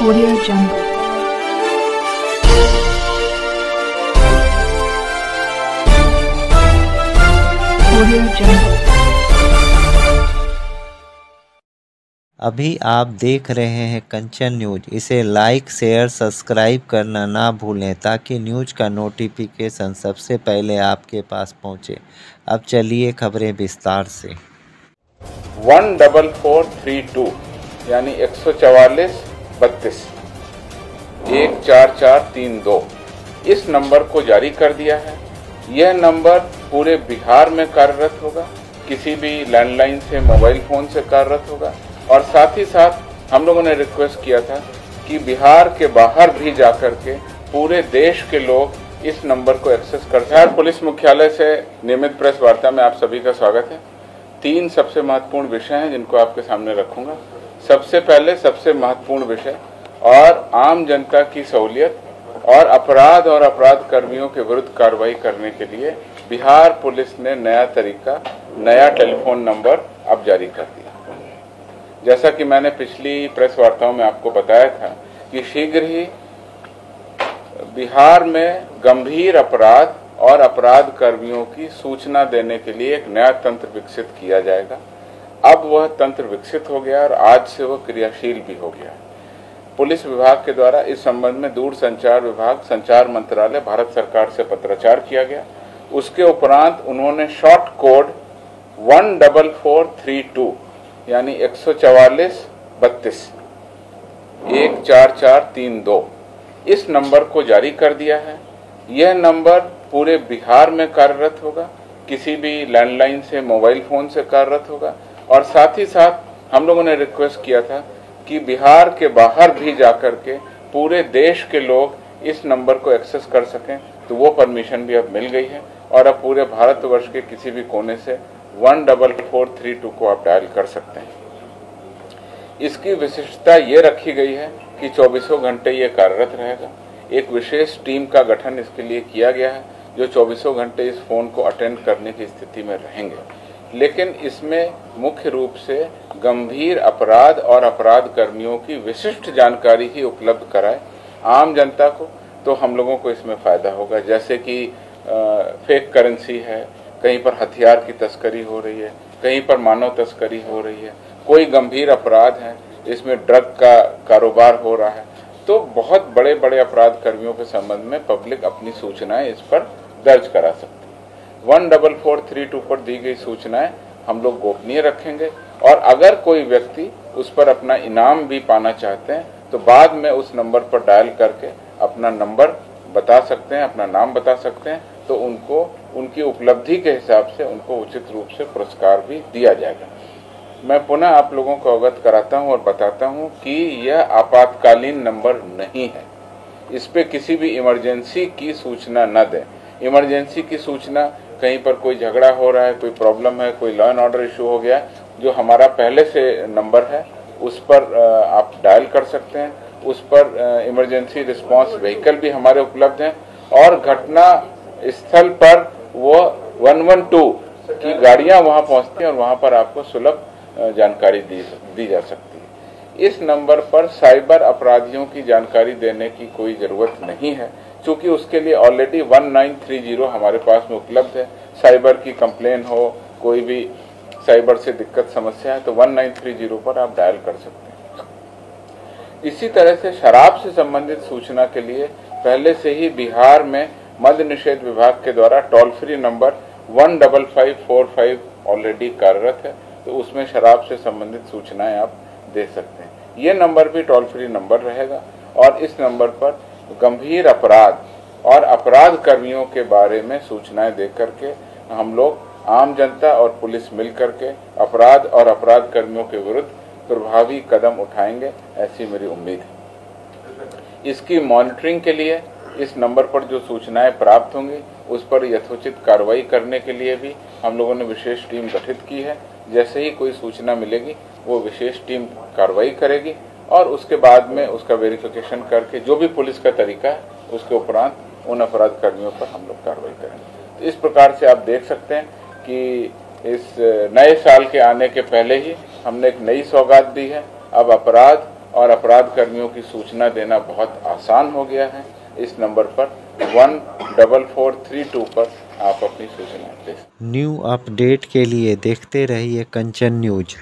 Audio Jungle. Audio Jungle. अभी आप देख रहे हैं कंचन न्यूज। इसे लाइक शेयर सब्सक्राइब करना ना भूलें ताकि न्यूज का नोटिफिकेशन सबसे पहले आपके पास पहुंचे। अब चलिए खबरें विस्तार से। 14432 यानी 144-32 14432 इस नंबर को जारी कर दिया है। यह नंबर पूरे बिहार में कार्यरत होगा, किसी भी लैंडलाइन से मोबाइल फोन से कार्यरत होगा। और साथ ही साथ हम लोगों ने रिक्वेस्ट किया था कि बिहार के बाहर भी जाकर के पूरे देश के लोग इस नंबर को एक्सेस कर सकें। बिहार पुलिस मुख्यालय से नियमित प्रेस वार्ता में आप सभी का स्वागत है। 3 सबसे महत्वपूर्ण विषय हैं जिनको आपके सामने रखूंगा। सबसे पहले सबसे महत्वपूर्ण विषय और आम जनता की सहूलियत और अपराध और अपराध कर्मियों के विरुद्ध कार्रवाई करने के लिए बिहार पुलिस ने नया तरीका, नया टेलीफोन नंबर अब जारी कर दिया। जैसा कि मैंने पिछली प्रेस वार्ताओं में आपको बताया था कि शीघ्र ही बिहार में गंभीर अपराध और अपराध कर्मियों की सूचना देने के लिए एक नया तंत्र विकसित किया जाएगा। अब वह तंत्र विकसित हो गया और आज से वह क्रियाशील भी हो गया है। पुलिस विभाग के द्वारा इस संबंध में दूरसंचार विभाग, संचार मंत्रालय, भारत सरकार से पत्राचार किया गया। उसके उपरांत उन्होंने शॉर्ट कोड 14432 यानी 144-32 14432 इस नंबर को जारी कर दिया है। यह नंबर पूरे बिहार में कार्यरत होगा, किसी भी लैंडलाइन से मोबाइल फोन से कार्यरत होगा। और साथ ही साथ हम लोगों ने रिक्वेस्ट किया था कि बिहार के बाहर भी जाकर के पूरे देश के लोग इस नंबर को एक्सेस कर सकें, तो वो परमिशन भी अब मिल गई है और अब पूरे भारतवर्ष के किसी भी कोने से 14432 को आप डायल कर सकते हैं। इसकी विशिष्टता ये रखी गई है कि 24 घंटे ये कार्यरत रहेगा। एक विशेष टीम का गठन इसके लिए किया गया है जो 24 घंटे इस फोन को अटेंड करने की स्थिति में रहेंगे। लेकिन इसमें मुख्य रूप से गंभीर अपराध और अपराध कर्मियों की विशिष्ट जानकारी ही उपलब्ध कराए आम जनता को, तो हम लोगों को इसमें फायदा होगा। जैसे कि फेक करेंसी है, कहीं पर हथियार की तस्करी हो रही है, कहीं पर मानव तस्करी हो रही है, कोई गंभीर अपराध है, इसमें ड्रग का कारोबार हो रहा है, तो बहुत बड़े बड़े अपराध कर्मियों के संबंध में पब्लिक अपनी सूचनाएं इस पर दर्ज करा सकती है। 14432 पर दी गई सूचनाएं हम लोग गोपनीय रखेंगे और अगर कोई व्यक्ति उस पर अपना इनाम भी पाना चाहते हैं तो बाद में उस नंबर पर डायल करके अपना नंबर बता सकते हैं, अपना नाम बता सकते हैं, तो उनको उनकी उपलब्धि के हिसाब से उनको उचित रूप से पुरस्कार भी दिया जाएगा। मैं पुनः आप लोगों को अवगत कराता हूं और बताता हूं कि यह आपातकालीन नंबर नहीं है। इस पे किसी भी इमरजेंसी की सूचना न दें। इमरजेंसी की सूचना, कहीं पर कोई झगड़ा हो रहा है, कोई प्रॉब्लम है, कोई लॉ एंड ऑर्डर इशू हो गया, जो हमारा पहले से नंबर है उस पर आप डायल कर सकते हैं। उस पर इमरजेंसी रिस्पांस व्हीकल भी हमारे उपलब्ध हैं और घटना स्थल पर वो 112 की गाड़ियां वहां पहुंचती हैं और वहां पर आपको सुलभ जानकारी दी जा सकती है। इस नंबर पर साइबर अपराधियों की जानकारी देने की कोई जरूरत नहीं है, क्योंकि उसके लिए ऑलरेडी 1930 हमारे पास में उपलब्ध है। साइबर की कंप्लेन हो, कोई भी साइबर से दिक्कत समस्या है, तो 1930 पर आप डायल कर सकते हैं। इसी तरह से शराब से संबंधित सूचना के लिए पहले से ही बिहार में मद्य निषेध विभाग के द्वारा टोल फ्री नंबर 15545 ऑलरेडी कार्यरत है, तो उसमें शराब से संबंधित सूचनाएं आप दे सकते हैं। ये नंबर भी टोल फ्री नंबर रहेगा और इस नंबर पर गंभीर अपराध और अपराध कर्मियों के बारे में सूचनाएं दे करके हम लोग, आम जनता और पुलिस मिल करके अपराध और अपराध कर्मियों के विरुद्ध प्रभावी कदम उठाएंगे, ऐसी मेरी उम्मीद है। इसकी मॉनिटरिंग के लिए इस नंबर पर जो सूचनाएं प्राप्त होंगी उस पर यथोचित कार्रवाई करने के लिए भी हम लोगों ने विशेष टीम गठित की है। जैसे ही कोई सूचना मिलेगी वो विशेष टीम कार्रवाई करेगी और उसके बाद में उसका वेरिफिकेशन करके जो भी पुलिस का तरीका है उसके उपरांत उन अपराध कर्मियों पर हम लोग कार्रवाई करेंगे। तो इस प्रकार से आप देख सकते हैं कि इस नए साल के आने के पहले ही हमने एक नई सौगात दी है। अब अपराध और अपराध कर्मियों की सूचना देना बहुत आसान हो गया है। इस नंबर पर 14432 पर आप अपनी सूचना दे सकते हैं। न्यू अपडेट के लिए देखते रहिए कंचन न्यूज।